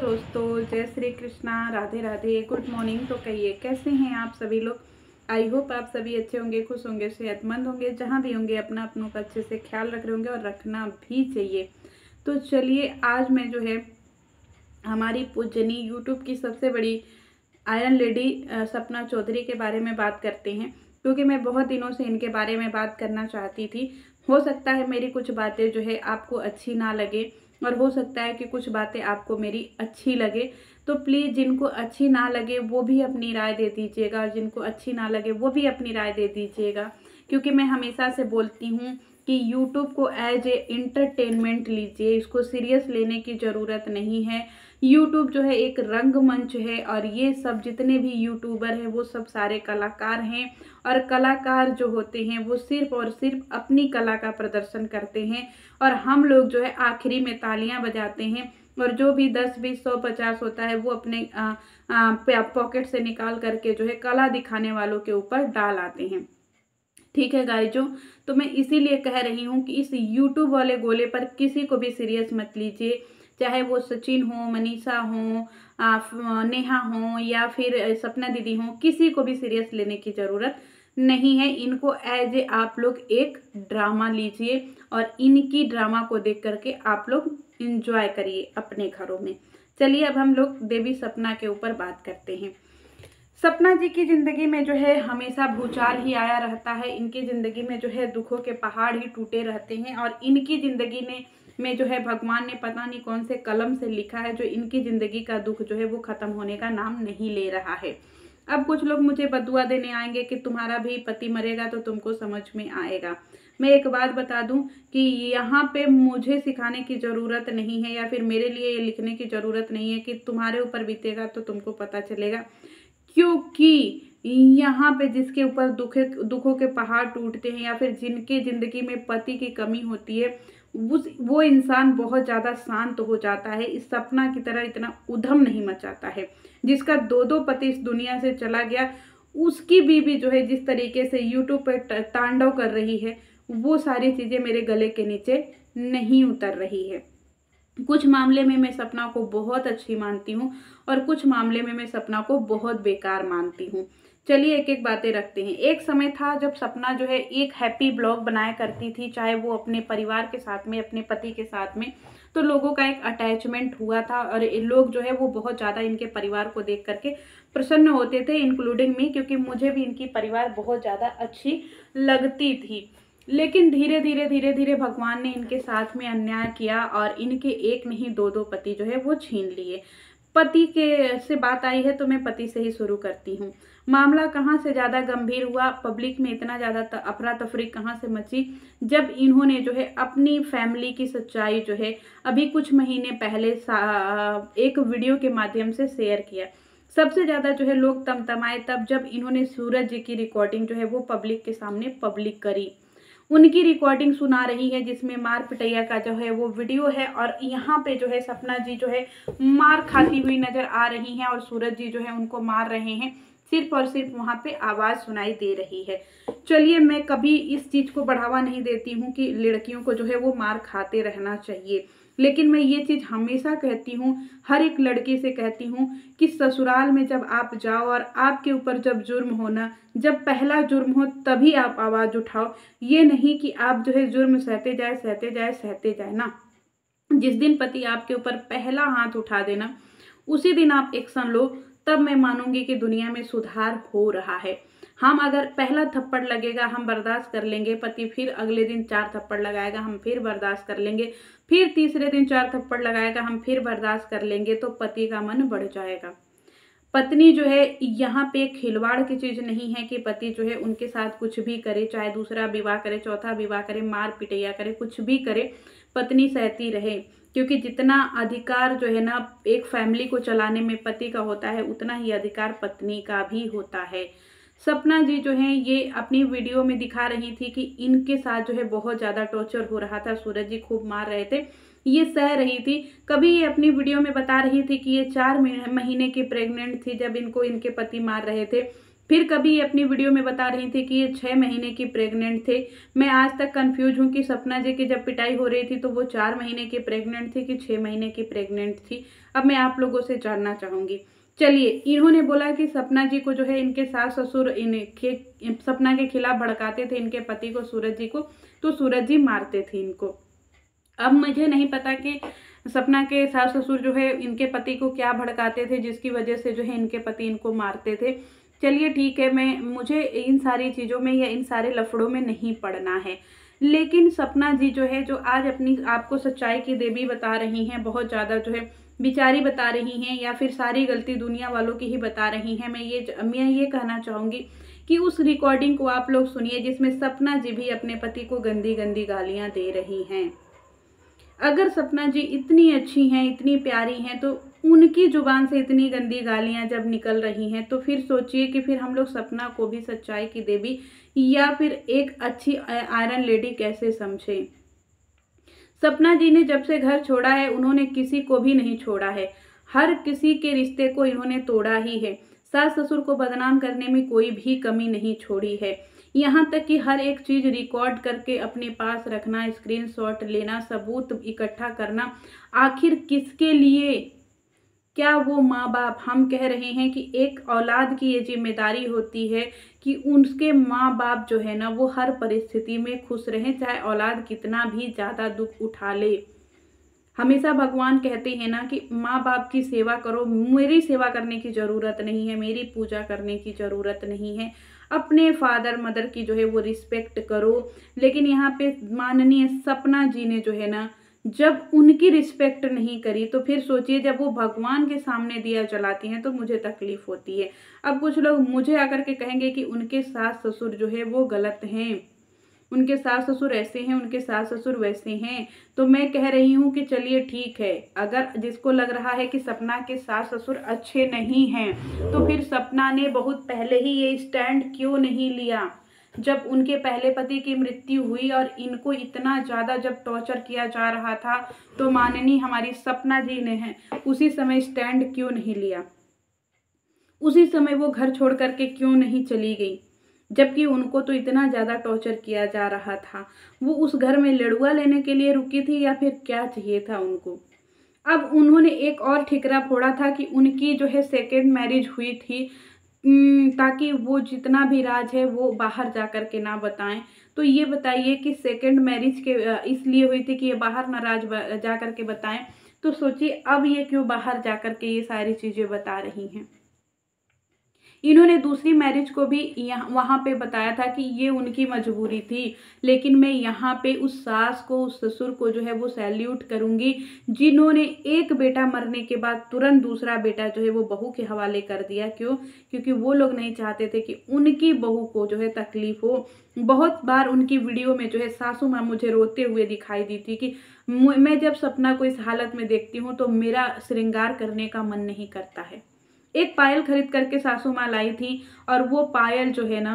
दोस्तों, जय Shri Krishna, Radhe Radhe, good morning. तो कहिए कैसे हैं आप सभी लोग। आई होप आप सभी अच्छे होंगे, खुश होंगे, सेहतमंद होंगे, जहाँ भी होंगे अपना अपनों का अच्छे से ख्याल रख रहे होंगे और रखना भी चाहिए। तो चलिए आज मैं जो है हमारी पूजनी यूट्यूब की सबसे बड़ी आयरन लेडी सपना चौधरी के बारे में बात करते हैं, क्योंकि मैं बहुत दिनों से इनके बारे में बात करना चाहती थी। हो सकता है मेरी कुछ बातें जो है आपको अच्छी ना लगे और हो सकता है कि कुछ बातें आपको मेरी अच्छी लगे। तो प्लीज़ जिनको अच्छी ना लगे वो भी अपनी राय दे दीजिएगा और जिनको अच्छी ना लगे वो भी अपनी राय दे दीजिएगा, क्योंकि मैं हमेशा से बोलती हूँ कि यूट्यूब को एज ए इंटरटेनमेंट लीजिए, इसको सीरियस लेने की ज़रूरत नहीं है। यूट्यूब जो है एक रंगमंच है और ये सब जितने भी यूट्यूबर हैं वो सब सारे कलाकार हैं और कलाकार जो होते हैं वो सिर्फ और सिर्फ अपनी कला का प्रदर्शन करते हैं और हम लोग जो है आखिरी में तालियां बजाते हैं और जो भी 10, 20, 100, 50 होता है वो अपने पॉकेट से निकाल करके जो है कला दिखाने वालों के ऊपर डाल आते हैं। ठीक है गाइजों, तो मैं इसीलिए कह रही हूँ कि इस यूट्यूब वाले गोले पर किसी को भी सीरियस मत लीजिए, चाहे वो सचिन हो, मनीषा हो, नेहा हो या फिर सपना दीदी हो, किसी को भी सीरियस लेने की ज़रूरत नहीं है। इनको एज ए आप लोग एक ड्रामा लीजिए और इनकी ड्रामा को देख करके आप लोग इंजॉय करिए अपने घरों में। चलिए अब हम लोग देवी सपना के ऊपर बात करते हैं। सपना जी की ज़िंदगी में जो है हमेशा भूचाल ही आया रहता है। इनकी ज़िंदगी में जो है दुखों के पहाड़ ही टूटे रहते हैं और इनकी ज़िंदगी में जो है भगवान ने पता नहीं कौन से कलम से लिखा है, जो इनकी ज़िंदगी का दुख जो है वो ख़त्म होने का नाम नहीं ले रहा है। अब कुछ लोग मुझे बदुआ देने आएंगे कि तुम्हारा भी पति मरेगा तो तुमको समझ में आएगा। मैं एक बात बता दूं कि यहाँ पे मुझे सिखाने की ज़रूरत नहीं है या फिर मेरे लिए ये लिखने की ज़रूरत नहीं है कि तुम्हारे ऊपर बीतेगा तो तुमको पता चलेगा, क्योंकि यहाँ पे जिसके ऊपर दुखों के पहाड़ टूटते हैं या फिर जिनके ज़िंदगी में पति की कमी होती है वो इंसान बहुत ज़्यादा शांत हो जाता है। इस सपना की तरह इतना उधम नहीं मचाता है। जिसका दो पति इस दुनिया से चला गया, उसकी बीवी जो है जिस तरीके से यूट्यूब पर तांडव कर रही है, वो सारी चीज़ें मेरे गले के नीचे नहीं उतर रही है। कुछ मामले में मैं सपना को बहुत अच्छी मानती हूँ और कुछ मामले में मैं सपना को बहुत बेकार मानती हूँ। चलिए एक एक बातें रखते हैं। एक समय था जब सपना जो है एक हैप्पी ब्लॉग बनाया करती थी, चाहे वो अपने परिवार के साथ में, अपने पति के साथ में, तो लोगों का एक अटैचमेंट हुआ था और लोग जो है वो बहुत ज़्यादा इनके परिवार को देख करके प्रसन्न होते थे, इंक्लूडिंग मी, क्योंकि मुझे भी इनकी परिवार बहुत ज़्यादा अच्छी लगती थी। लेकिन धीरे धीरे भगवान ने इनके साथ में अन्याय किया और इनके एक नहीं दो पति जो है वो छीन लिए। पति के से बात आई है तो मैं पति से ही शुरू करती हूँ। मामला कहाँ से ज़्यादा गंभीर हुआ, पब्लिक में इतना ज़्यादा अफरा तफरी कहाँ से मची, जब इन्होंने जो है अपनी फैमिली की सच्चाई जो है अभी कुछ महीने पहले एक वीडियो के माध्यम से शेयर किया। सबसे ज़्यादा जो है लोग तमतमाए तब जब इन्होंने सूरज जी की रिकॉर्डिंग जो है वो पब्लिक के सामने पब्लिक करी। उनकी रिकॉर्डिंग सुना रही है जिसमें मार पिटैया का जो है वो वीडियो है और यहाँ पे जो है सपना जी जो है मार खाती हुई नजर आ रही हैं और सूरज जी जो है उनको मार रहे हैं। सिर्फ और सिर्फ वहाँ पे आवाज़ सुनाई दे रही है। चलिए, मैं कभी इस चीज़ को बढ़ावा नहीं देती हूँ कि लड़कियों को जो है वो मार खाते रहना चाहिए, लेकिन मैं ये चीज़ हमेशा कहती हूँ, हर एक लड़की से कहती हूँ कि ससुराल में जब आप जाओ और आपके ऊपर जब जुर्म हो ना, जब पहला जुर्म हो तभी आप आवाज़ उठाओ। ये नहीं कि आप जो है जुर्म सहते जाए ना। जिस दिन पति आपके ऊपर पहला हाथ उठा देना उसी दिन आप एक्शन लो, तब मैं मानूंगी कि दुनिया में सुधार हो रहा है। हम अगर पहला थप्पड़ लगेगा हम बर्दाश्त कर लेंगे, पति फिर अगले दिन 4 थप्पड़ लगाएगा हम फिर बर्दाश्त कर लेंगे, फिर तीसरे दिन 4 थप्पड़ लगाएगा हम फिर बर्दाश्त कर लेंगे, तो पति का मन बढ़ जाएगा। पत्नी जो है यहाँ पे खिलवाड़ की चीज़ नहीं है कि पति जो है उनके साथ कुछ भी करे, चाहे दूसरा विवाह करे, चौथा विवाह करे, मार पिटैया करे, कुछ भी करे, पत्नी सहती रहे, क्योंकि जितना अधिकार जो है ना एक फैमिली को चलाने में पति का होता है उतना ही अधिकार पत्नी का भी होता है। सपना जी जो है ये अपनी वीडियो में दिखा रही थी कि इनके साथ जो है बहुत ज़्यादा टॉर्चर हो रहा था, सूरज जी खूब मार रहे थे, ये सह रही थी। कभी ये अपनी वीडियो में बता रही थी कि ये 4 महीने की प्रेग्नेंट थी जब इनको इनके पति मार रहे थे। फिर कभी ये अपनी वीडियो में बता रही थी कि ये 6 महीने की प्रेग्नेंट थे। मैं आज तक कंफ्यूज हूँ कि सपना जी की जब पिटाई हो रही थी तो वो 4 महीने की प्रेग्नेंट थी कि 6 महीने की प्रेग्नेंट थी। अब मैं आप लोगों से जानना चाहूँगी। चलिए, इन्होंने बोला कि सपना जी को जो है इनके सास ससुर सपना के खिलाफ भड़काते थे इनके पति को, सूरज जी को, तो सूरज जी मारते थे इनको। अब मुझे नहीं पता कि सपना के सास ससुर जो है इनके पति को क्या भड़काते थे जिसकी वजह से जो है इनके पति इनको मारते थे। चलिए ठीक है, मुझे इन सारी चीज़ों में या इन सारे लफड़ों में नहीं पड़ना है। लेकिन सपना जी जो है, जो आज अपनी आपको सच्चाई की देवी बता रही हैं, बहुत ज़्यादा जो है बिचारी बता रही हैं, या फिर सारी गलती दुनिया वालों की ही बता रही हैं। मैं ये कहना चाहूँगी कि उस रिकॉर्डिंग को आप लोग सुनिए जिसमें सपना जी भी अपने पति को गंदी गंदी गालियाँ दे रही हैं। अगर सपना जी इतनी अच्छी हैं, इतनी प्यारी हैं, तो उनकी जुबान से इतनी गंदी गालियां जब निकल रही हैं तो फिर सोचिए कि फिर हम लोग सपना को भी सच्चाई की देवी या फिर एक अच्छी आयरन लेडी कैसे समझें। सपना जी ने जब से घर छोड़ा है उन्होंने किसी को भी नहीं छोड़ा है, हर किसी के रिश्ते को इन्होंने तोड़ा ही है। सास ससुर को बदनाम करने में कोई भी कमी नहीं छोड़ी है, यहाँ तक कि हर एक चीज रिकॉर्ड करके अपने पास रखना, स्क्रीनशॉट लेना, सबूत इकट्ठा करना। आखिर किसके लिए? क्या वो माँ बाप, हम कह रहे हैं कि एक औलाद की ये जिम्मेदारी होती है कि उसके माँ बाप जो है ना वो हर परिस्थिति में खुश रहें, चाहे औलाद कितना भी ज़्यादा दुख उठा ले। हमेशा भगवान कहते हैं ना कि माँ बाप की सेवा करो, मेरी सेवा करने की ज़रूरत नहीं है, मेरी पूजा करने की ज़रूरत नहीं है, अपने फादर मदर की जो है वो रिस्पेक्ट करो। लेकिन यहाँ पे माननीय सपना जी ने जो है ना जब उनकी रिस्पेक्ट नहीं करी तो फिर सोचिए जब वो भगवान के सामने दिया जलाती हैं तो मुझे तकलीफ होती है। अब कुछ लोग मुझे आकर के कहेंगे कि उनके सास ससुर जो है वो गलत हैं, उनके सास ससुर ऐसे हैं, उनके सास ससुर वैसे हैं। तो मैं कह रही हूँ कि चलिए ठीक है, अगर जिसको लग रहा है कि सपना के सास ससुर अच्छे नहीं हैं तो फिर सपना ने बहुत पहले ही ये स्टैंड क्यों नहीं लिया। जब उनके पहले पति की मृत्यु हुई और इनको इतना ज़्यादा जब टॉर्चर किया जा रहा था तो माननीय हमारी सपना जी ने है उसी समय स्टैंड क्यों नहीं लिया, उसी समय वो घर छोड़ करके क्यों नहीं चली गई, जबकि उनको तो इतना ज़्यादा टॉर्चर किया जा रहा था। वो उस घर में लड़ुआ लेने के लिए रुकी थी या फिर क्या चाहिए था उनको। अब उन्होंने एक और ठिकरा फोड़ा था कि उनकी जो है सेकेंड मैरिज हुई थी ताकि वो जितना भी राज है वो बाहर जा कर के ना बताएं। तो ये बताइए कि सेकेंड मैरिज के इसलिए हुई थी कि ये बाहर ना राज जा कर के बताएं, तो सोचिए अब ये क्यों बाहर जा कर के ये सारी चीज़ें बता रही हैं। इन्होंने दूसरी मैरिज को भी वहाँ पे बताया था कि ये उनकी मजबूरी थी, लेकिन मैं यहाँ पे उस सास को, उस ससुर को जो है वो सैल्यूट करूँगी जिन्होंने एक बेटा मरने के बाद तुरंत दूसरा बेटा जो है वो बहू के हवाले कर दिया। क्यों? क्योंकि वो लोग नहीं चाहते थे कि उनकी बहू को जो है तकलीफ हो। बहुत बार उनकी वीडियो में जो है सासू माँ मुझे रोते हुए दिखाई दी थी कि मैं जब सपना को इस हालत में देखती हूँ तो मेरा श्रृंगार करने का मन नहीं करता है। एक पायल खरीद करके सासू माँ लाई थी और वो पायल जो है ना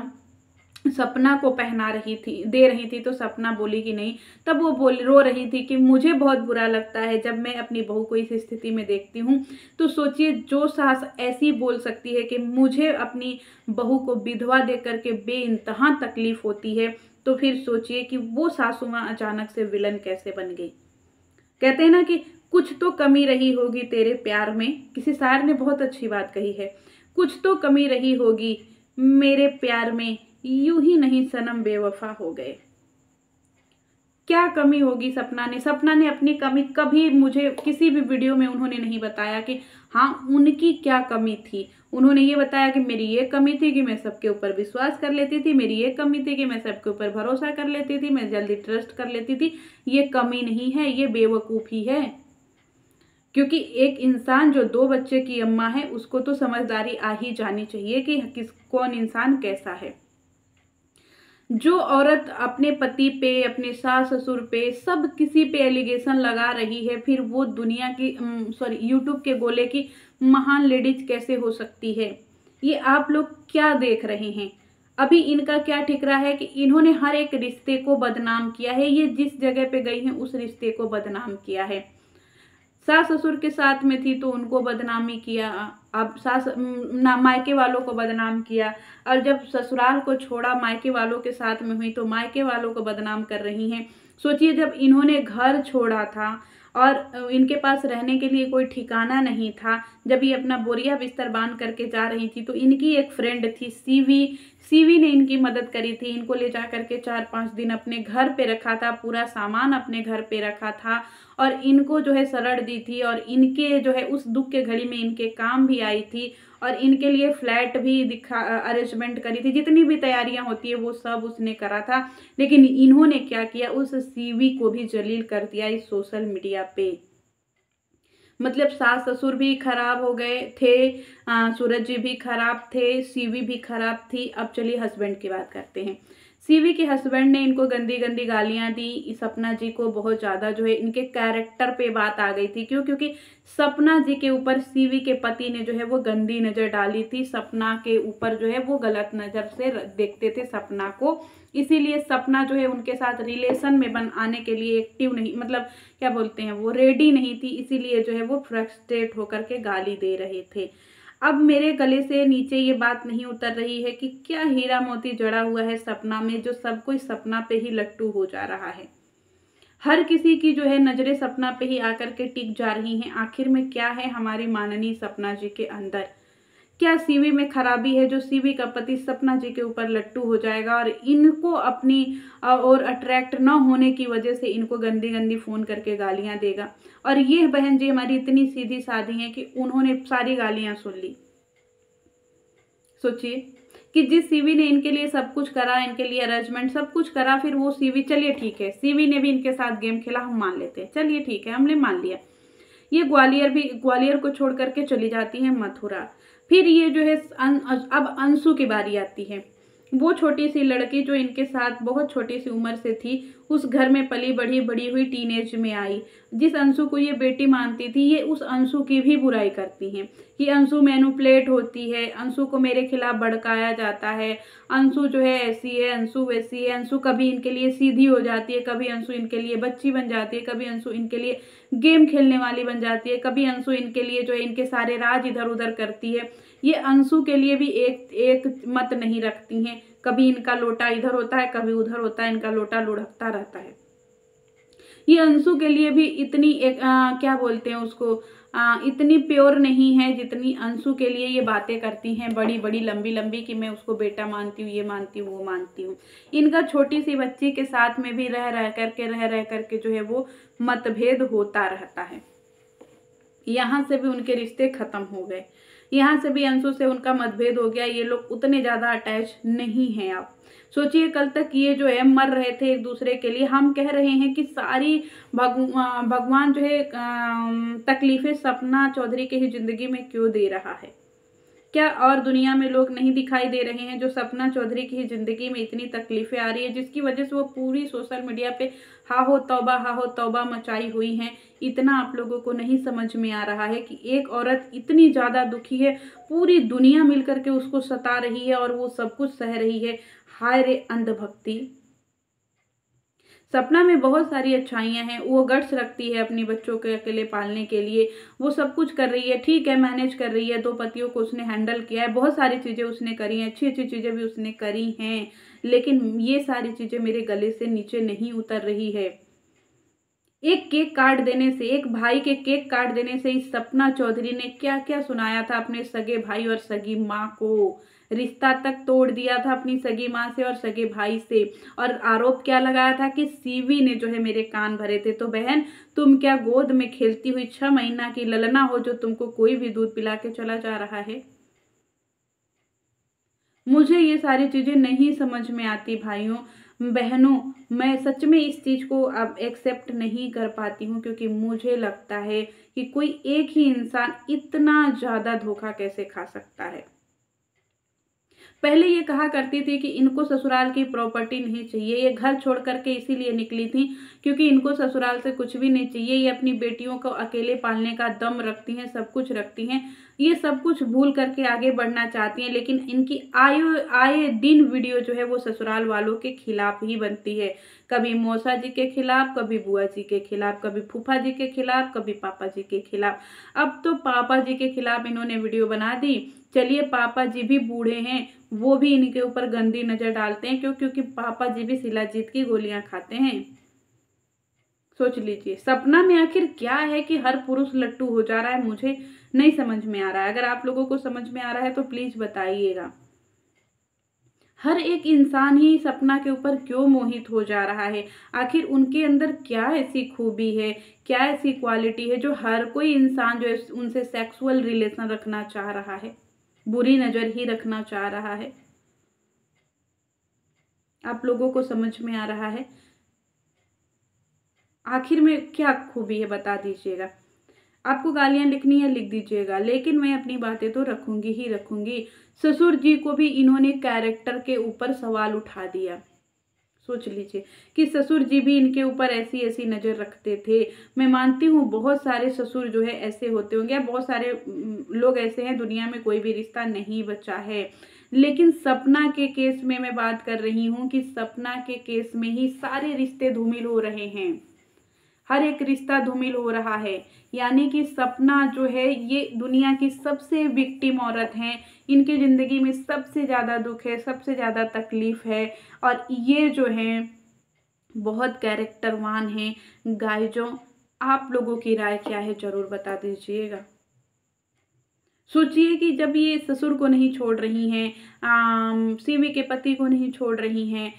सपना को पहना रही थी, दे रही थी, तो सपना बोली कि नहीं, तब वो रो रही थी कि मुझे बहुत बुरा लगता है जब मैं अपनी बहू को इस स्थिति में देखती हूँ। तो सोचिए जो सास ऐसी बोल सकती है कि मुझे अपनी बहू को विधवा दे करके बेइंतहा तकलीफ होती है, तो फिर सोचिए कि वो सासू माँ अचानक से विलन कैसे बन गई। कहते हैं ना कि कुछ तो कमी रही होगी तेरे प्यार में, किसी शायर ने बहुत अच्छी बात कही है, कुछ तो कमी रही होगी मेरे प्यार में, यूं ही नहीं सनम बेवफा हो गए। क्या कमी होगी सपना ने अपनी कमी कभी मुझे किसी भी वीडियो में उन्होंने नहीं बताया कि हाँ उनकी क्या कमी थी। उन्होंने ये बताया कि मेरी ये कमी थी कि मैं सबके ऊपर विश्वास कर लेती थी, मेरी ये कमी थी कि मैं सबके ऊपर भरोसा कर लेती थी, मैं जल्दी ट्रस्ट कर लेती थी। ये कमी नहीं है, ये बेवकूफ़ी है। क्योंकि एक इंसान जो 2 बच्चे की अम्मा है उसको तो समझदारी आ ही जानी चाहिए कि कौन इंसान कैसा है। जो औरत अपने पति पे, अपने सास ससुर पे, सब किसी पे एलिगेशन लगा रही है, फिर वो दुनिया की यूट्यूब के गोले की महान लेडीज कैसे हो सकती है? ये आप लोग क्या देख रहे हैं? अभी इनका क्या ठिकरा है कि इन्होंने हर एक रिश्ते को बदनाम किया है। ये जिस जगह पे गई हैं उस रिश्ते को बदनाम किया है। सास ससुर के साथ में थी तो उनको बदनामी किया, अब मायके वालों को बदनाम किया, और जब ससुराल को छोड़ा मायके वालों के साथ में हुई तो मायके वालों को बदनाम कर रही हैं। सोचिए, जब इन्होंने घर छोड़ा था और इनके पास रहने के लिए कोई ठिकाना नहीं था, जब ये अपना बोरिया बिस्तर बांध करके जा रही थी तो इनकी एक फ्रेंड थी सीवी, सीवी ने इनकी मदद करी थी। इनको ले जा करके 4-5 दिन अपने घर पे रखा था, पूरा सामान अपने घर पे रखा था और इनको जो है शरण दी थी, और इनके जो है उस दुख के घड़ी में इनके काम भी आई थी, और इनके लिए फ्लैट भी अरेंजमेंट करी थी। जितनी भी तैयारियां होती है वो सब उसने करा था। लेकिन इन्होंने क्या किया, उस सीवी को भी जलील कर दिया इस सोशल मीडिया पे। मतलब सास ससुर भी खराब हो गए थे, सूरज जी भी खराब थे, सीवी भी खराब थी। अब चलिए हस्बैंड की बात करते हैं। सीवी के हस्बैंड ने इनको गंदी गंदी गालियां दी। सपना जी को बहुत ज़्यादा जो है इनके कैरेक्टर पे बात आ गई थी। क्यों? क्योंकि सपना जी के ऊपर सीवी के पति ने जो है वो गंदी नज़र डाली थी। सपना के ऊपर जो है वो गलत नज़र से देखते थे सपना को, इसीलिए सपना जो है उनके साथ रिलेशन में आने के लिए एक्टिव नहीं, मतलब क्या बोलते हैं, वो रेडी नहीं थी, इसीलिए जो है वो फ्रस्ट्रेट होकर के गाली दे रहे थे। अब मेरे गले से नीचे ये बात नहीं उतर रही है कि क्या हीरा मोती जड़ा हुआ है सपना में, जो सब कोई सपना पे ही लट्टू हो जा रहा है। हर किसी की जो है नजरें सपना पे ही आकर के टिक जा रही हैं। आखिर में क्या है हमारी माननीय सपना जी के अंदर? क्या सीवी में खराबी है जो सीवी का पति सपना जी के ऊपर लट्टू हो जाएगा और इनको अपनी और अट्रैक्ट न होने की वजह से इनको गंदी गंदी फोन करके गालियां देगा? और ये बहन जी हमारी इतनी सीधी साधी है कि उन्होंने सारी गालियां सुन ली। सोचिए कि जिस सीवी ने इनके लिए सब कुछ करा, इनके लिए अरेंजमेंट सब कुछ करा, फिर वो सीवी, चलिए ठीक है सीवी ने भी इनके साथ गेम खेला, हम मान लेते हैं, चलिए ठीक है हमने मान लिया। ये ग्वालियर को छोड़ करके चली जाती है मथुरा। फिर ये जो है अब अंशु की बारी आती है। वो छोटी सी लड़की जो इनके साथ बहुत छोटी सी उम्र से थी, उस घर में पली बढ़ी, बड़ी हुई, टीनेज में आई। जिस अंशु को ये बेटी मानती थी, ये उस अंशु की भी बुराई करती हैं कि अंशु मैनिपुलेट होती है, अंशु को मेरे खिलाफ भड़काया जाता है, अंशु जो है ऐसी है, अंशु वैसी है। अंशु कभी इनके लिए सीधी हो जाती है, कभी अंशु इनके लिए बच्ची बन जाती है, कभी अंशु इनके लिए गेम खेलने वाली बन जाती है, कभी अंशु इनके लिए जो है इनके सारे राज इधर उधर करती है। ये अंशु के लिए भी एक मत नहीं रखती हैं। कभी इनका लोटा इधर होता है, कभी उधर होता है, इनका लोटा लुढ़कता रहता है। ये अंशु के लिए भी इतनी क्या बोलते हैं उसको, इतनी प्योर नहीं है जितनी अंशु के लिए ये बातें करती हैं बड़ी बड़ी लंबी लंबी कि मैं उसको बेटा मानती हूँ, ये मानती हूँ, वो मानती हूँ। इनका छोटी सी बच्ची के साथ में भी रह करके जो है वो मतभेद होता रहता है। यहाँ से भी उनके रिश्ते खत्म हो गए, यहाँ से भी अंशु से उनका मतभेद हो गया। ये लोग उतने ज़्यादा अटैच नहीं हैं। आप सोचिए, कल तक ये जो है मर रहे थे एक दूसरे के लिए। हम कह रहे हैं कि सारी भगवान जो है तकलीफें सपना चौधरी के ही जिंदगी में क्यों दे रहा है? क्या और दुनिया में लोग नहीं दिखाई दे रहे हैं जो सपना चौधरी की ही जिंदगी में इतनी तकलीफें आ रही है, जिसकी वजह से वो पूरी सोशल मीडिया पे हा हो तौबा मचाई हुई हैं? इतना आप लोगों को नहीं समझ में आ रहा है कि एक औरत इतनी ज़्यादा दुखी है, पूरी दुनिया मिलकर के उसको सता रही है और वो सब कुछ सह रही है। हाय रे अंधभक्ति। सपना में बहुत सारी अच्छाइयाँ हैं, वो गट्स रखती है अपनी बच्चों के अकेले पालने के लिए, वो सब कुछ कर रही है, ठीक है मैनेज कर रही है, 2 पतियों को उसने हैंडल किया है, बहुत सारी चीज़ें उसने करी हैं, अच्छी अच्छी चीज़ें भी उसने करी हैं। लेकिन ये सारी चीज़ें मेरे गले से नीचे नहीं उतर रही है। एक केक काट देने से, एक भाई के केक काट देने से इस सपना चौधरी ने क्या क्या सुनाया था अपने सगे भाई और सगी माँ को। रिश्ता तक तोड़ दिया था अपनी सगी माँ से और सगे भाई से, और आरोप क्या लगाया था कि सीवी ने जो है मेरे कान भरे थे। तो बहन, तुम क्या गोद में खेलती हुई 6 महीना की ललना हो जो तुमको कोई भी दूध पिला के चला जा रहा है? मुझे ये सारी चीज़ें नहीं समझ में आती भाइयों बहनों। मैं सच में इस चीज़ को अब एक्सेप्ट नहीं कर पाती हूँ, क्योंकि मुझे लगता है कि कोई एक ही इंसान इतना ज़्यादा धोखा कैसे खा सकता है। पहले ये कहा करती थी कि इनको ससुराल की प्रॉपर्टी नहीं चाहिए, ये घर छोड़ करके इसीलिए निकली थी क्योंकि इनको ससुराल से कुछ भी नहीं चाहिए, ये अपनी बेटियों को अकेले पालने का दम रखती हैं, सब कुछ रखती हैं, ये सब कुछ भूल करके आगे बढ़ना चाहती हैं। लेकिन इनकी आए दिन वीडियो जो है वो ससुराल वालों के खिलाफ ही बनती है, कभी मौसा जी के खिलाफ, कभी बुआ जी के खिलाफ, कभी फूफा जी के खिलाफ, कभी पापा जी के खिलाफ। अब तो पापा जी के खिलाफ इन्होंने वीडियो बना दी। चलिए, पापा जी भी बूढ़े हैं, वो भी इनके ऊपर गंदी नजर डालते हैं, क्योंकि पापा जी भी शिलाजीत की गोलियां खाते हैं। सोच लीजिए, सपना में आखिर क्या है कि हर पुरुष लट्टू हो जा रहा है, मुझे नहीं समझ में आ रहा है। अगर आप लोगों को समझ में आ रहा है तो प्लीज बताइएगा। हर एक इंसान ही सपना के ऊपर क्यों मोहित हो जा रहा है? आखिर उनके अंदर क्या ऐसी खूबी है, क्या ऐसी क्वालिटी है जो हर कोई इंसान जो है उनसे सेक्सुअल रिलेशन रखना चाह रहा है, बुरी नजर ही रखना चाह रहा है? आप लोगों को समझ में आ रहा है आखिर में क्या खूबी है? बता दीजिएगा। आपको गालियां लिखनी है लिख दीजिएगा, लेकिन मैं अपनी बातें तो रखूंगी ही रखूंगी। ससुर जी को भी इन्होंने कैरेक्टर के ऊपर सवाल उठा दिया। सोच लीजिए कि ससुर जी भी इनके ऊपर ऐसी ऐसी नजर रखते थे। मैं मानती हूँ बहुत सारे ससुर जो है ऐसे होते होंगे, बहुत सारे लोग ऐसे हैं, दुनिया में कोई भी रिश्ता नहीं बचा है। लेकिन सपना के केस में मैं बात कर रही हूँ कि सपना के केस में ही सारे रिश्ते धूमिल हो रहे हैं, हर एक रिश्ता धूमिल हो रहा है। यानी कि सपना जो है ये दुनिया की सबसे विक्टिम औरत हैं, इनकी ज़िंदगी में सबसे ज़्यादा दुख है, सबसे ज़्यादा तकलीफ है, और ये जो हैं बहुत कैरेक्टरवान हैं। गाइजों, आप लोगों की राय क्या है ज़रूर बता दीजिएगा। सोचिए कि जब ये ससुर को नहीं छोड़ रही हैं, सीवी के पति को नहीं छोड़ रही हैं,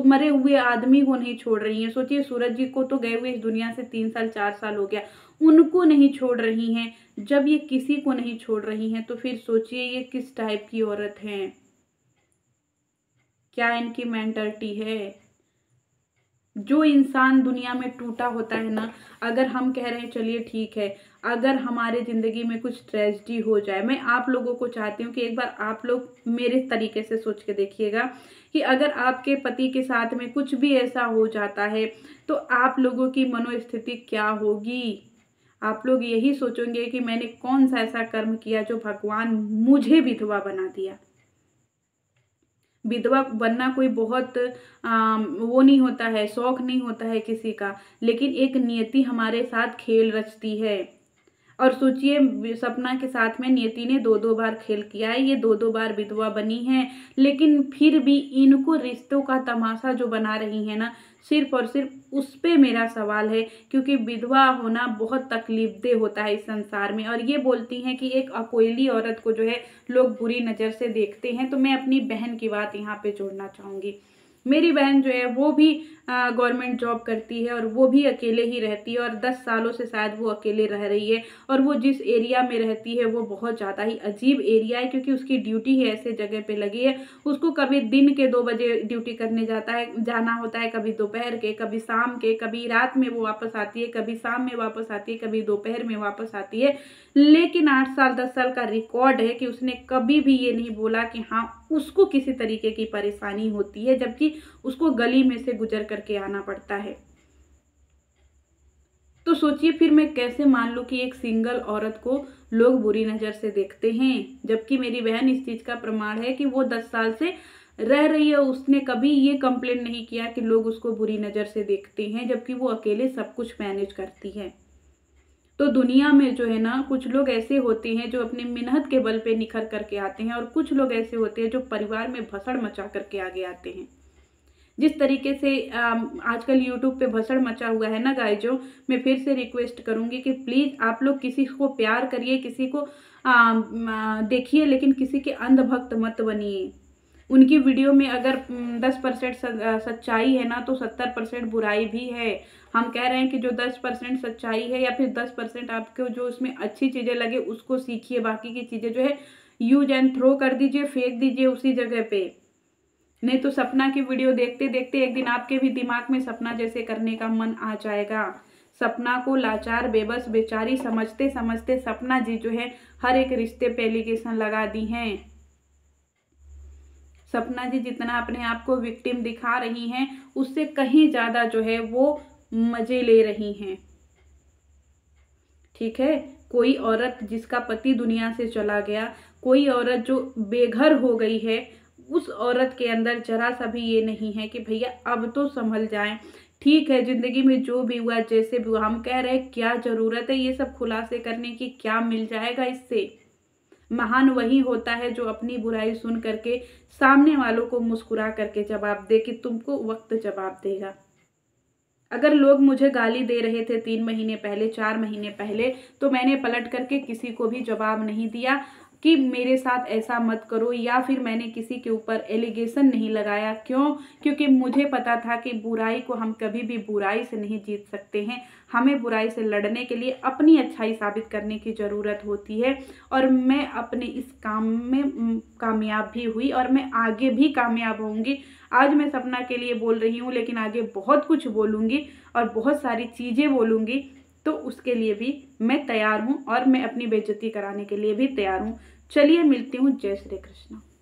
मरे हुए आदमी को नहीं छोड़ रही हैं, सोचिए सूरज जी को तो गए हुए इस दुनिया से 3 साल 4 साल हो गया, उनको नहीं छोड़ रही हैं। जब ये किसी को नहीं छोड़ रही हैं तो फिर सोचिए ये किस टाइप की औरत हैं, क्या इनकी मेंटालिटी है। जो इंसान दुनिया में टूटा होता है ना, अगर हम कह रहे हैं चलिए ठीक है, अगर हमारे ज़िंदगी में कुछ ट्रेजेडी हो जाए, मैं आप लोगों को चाहती हूँ कि एक बार आप लोग मेरे तरीके से सोच के देखिएगा कि अगर आपके पति के साथ में कुछ भी ऐसा हो जाता है तो आप लोगों की मनोस्थिति क्या होगी। आप लोग यही सोचेंगे कि मैंने कौन सा ऐसा कर्म किया जो भगवान मुझे विधवा बना दिया। विधवा बनना कोई बहुत वो नहीं होता है, शौक नहीं होता है किसी का, लेकिन एक नियति हमारे साथ खेल रचती है। और सोचिए सपना के साथ में नियति ने 2-2 बार खेल किया है, ये 2-2 बार विधवा बनी है, लेकिन फिर भी इनको रिश्तों का तमाशा जो बना रही है ना, सिर्फ और सिर्फ उस पे मेरा सवाल है, क्योंकि विधवा होना बहुत तकलीफदेह होता है इस संसार में। और ये बोलती हैं कि एक अकेली औरत को जो है लोग बुरी नज़र से देखते हैं, तो मैं अपनी बहन की बात यहाँ पे जोड़ना चाहूँगी। मेरी बहन जो है वो भी गवर्नमेंट जॉब करती है और वो भी अकेले ही रहती है, और 10 सालों से शायद वो अकेले रह रही है। और वो जिस एरिया में रहती है वो बहुत ज़्यादा ही अजीब एरिया है, क्योंकि उसकी ड्यूटी ही ऐसे जगह पे लगी है। उसको कभी दिन के 2 बजे ड्यूटी करने जाना होता है, कभी दोपहर के, कभी शाम के, कभी रात में वो वापस आती है, कभी शाम में वापस आती है, कभी दोपहर में वापस आती है। लेकिन 8 साल 10 साल का रिकॉर्ड है कि उसने कभी भी ये नहीं बोला कि हाँ उसको किसी तरीके की परेशानी होती है, जबकि उसको गली में से गुजर करके आना पड़ता है। तो सोचिए फिर मैं कैसे मान लूं कि एक सिंगल औरत को लोग बुरी नज़र से देखते हैं, जबकि मेरी बहन इस चीज़ का प्रमाण है कि वो 10 साल से रह रही है, उसने कभी ये कंप्लेन नहीं किया कि लोग उसको बुरी नज़र से देखते हैं, जबकि वो अकेले सब कुछ मैनेज करती है। तो दुनिया में जो है ना, कुछ लोग ऐसे होते हैं जो अपने मेहनत के बल पे निखर करके आते हैं, और कुछ लोग ऐसे होते हैं जो परिवार में भसड़ मचा करके आगे आते हैं। जिस तरीके से आजकल यूट्यूब पे भसड़ मचा हुआ है ना गाइजों, मैं फिर से रिक्वेस्ट करूंगी कि प्लीज़ आप लोग किसी को प्यार करिए, किसी को देखिए, लेकिन किसी के अंधभक्त मत बनिए। उनकी वीडियो में अगर 10% सच्चाई है ना, तो 70% बुराई भी है। हम कह रहे हैं कि जो 10% सच्चाई है या फिर 10% आपको जो उसमें अच्छी चीज़ें लगे उसको सीखिए, बाकी की चीज़ें जो है यूज एंड थ्रो कर दीजिए, फेंक दीजिए उसी जगह पे। नहीं तो सपना की वीडियो देखते देखते एक दिन आपके भी दिमाग में सपना जैसे करने का मन आ जाएगा। सपना को लाचार बेबस बेचारी समझते समझते सपना जी जो है हर एक रिश्ते पे एलिगेशन लगा दी हैं। सपना जी जितना अपने आप को विक्टिम दिखा रही हैं उससे कहीं ज़्यादा जो है वो मज़े ले रही हैं। ठीक है, कोई औरत जिसका पति दुनिया से चला गया, कोई औरत जो बेघर हो गई है, उस औरत के अंदर जरा सा भी ये नहीं है कि भैया अब तो संभल जाएं। ठीक है, जिंदगी में जो भी हुआ जैसे भी हुआ, हम कह रहे हैं क्या जरूरत है ये सब खुलासे करने की, क्या मिल जाएगा इससे। महान वही होता है जो अपनी बुराई सुन करके सामने वालों को मुस्कुरा करके जवाब दे कि तुमको वक्त जवाब देगा। अगर लोग मुझे गाली दे रहे थे 3 महीने पहले, 4 महीने पहले, तो मैंने पलट करके किसी को भी जवाब नहीं दिया कि मेरे साथ ऐसा मत करो, या फिर मैंने किसी के ऊपर एलिगेशन नहीं लगाया। क्यों? क्योंकि मुझे पता था कि बुराई को हम कभी भी बुराई से नहीं जीत सकते हैं। हमें बुराई से लड़ने के लिए अपनी अच्छाई साबित करने की ज़रूरत होती है। और मैं अपने इस काम में कामयाब भी हुई और मैं आगे भी कामयाब होंगी। आज मैं सपना के लिए बोल रही हूँ, लेकिन आगे बहुत कुछ बोलूँगी और बहुत सारी चीज़ें बोलूँगी, तो उसके लिए भी मैं तैयार हूँ और मैं अपनी बेइज्जती कराने के लिए भी तैयार हूँ। चलिए मिलती हूँ। जय श्री कृष्ण।